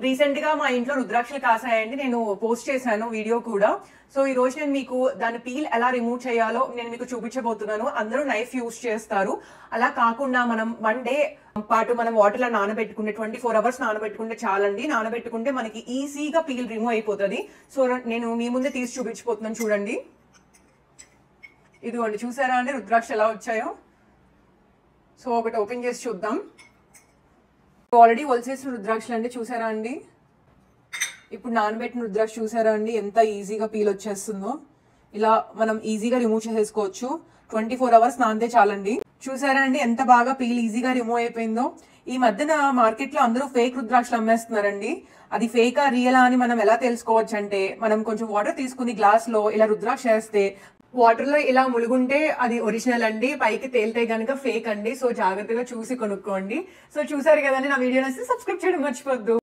Recent గా మా ఇంట్లో రుద్రాక్షలు కాసాయండి, నేను పోస్ట్ చేశాను వీడియో కూడా. సో ఈ రోజు నేను మీకు దాని పీల్ ఎలా రిమూవ్ చేయాలో నేను మీకు చూపించబోతున్నాను. అందరూ నైఫ్ యూజ్ చేస్తారు, అలా కాకుండా మనం 1 డే పాటు మనం వాటర్ లో నానబెట్టుకుంటే 24 hours నానబెట్టుకుంటే చాలండి. నానబెట్టుకుంటే మనకి ఈజీగా పీల్ రిమూవ్ అయిపోతుంది. సో నేను మీ ముందే తీసి చూపించబోతున్నాను, చూడండి. ఇదిగోండి, చూసారా అండి రుద్రాక్ష ఎలా వచ్చాయో. సో ఒకటి ఓపెన్ చేసి చూద్దాం. ఆల్రెడీ వలిసేసిన రుద్రాక్షలు అండి, చూసారా అండి. ఇప్పుడు నానబెట్టిన రుద్రాక్ష చూసారా అండి ఎంత ఈజీగా పీల్ వచ్చేస్తుందో. ఇలా మనం ఈజీగా రిమూవ్ చేసేసుకోవచ్చు. 24 hours నానితే చాలండి. చూసారా అండి ఎంత బాగా పీల్ ఈజీగా రిమూవ్ అయిపోయిందో. ఈ మధ్యన మార్కెట్ లో అందరూ ఫేక్ రుద్రాక్షలు అమ్మేస్తున్నారండి. అది ఫేకా రియలా అని మనం ఎలా తెలుసుకోవచ్చు అంటే, మనం కొంచెం వాటర్ తీసుకుని గ్లాస్ లో ఇలా రుద్రాక్ష వేస్తే వాటర్ లో ఇలా ములుగుంటే అది ఒరిజినల్ అండి, పైకి తేలితే గనుక ఫేక్ అండి. సో జాగ్రత్తగా చూసి కొనుక్కోండి. సో చూసారు కదండి, నా వీడియో నచ్చితే సబ్స్క్రైబ్ చేయడం మర్చిపోద్దు.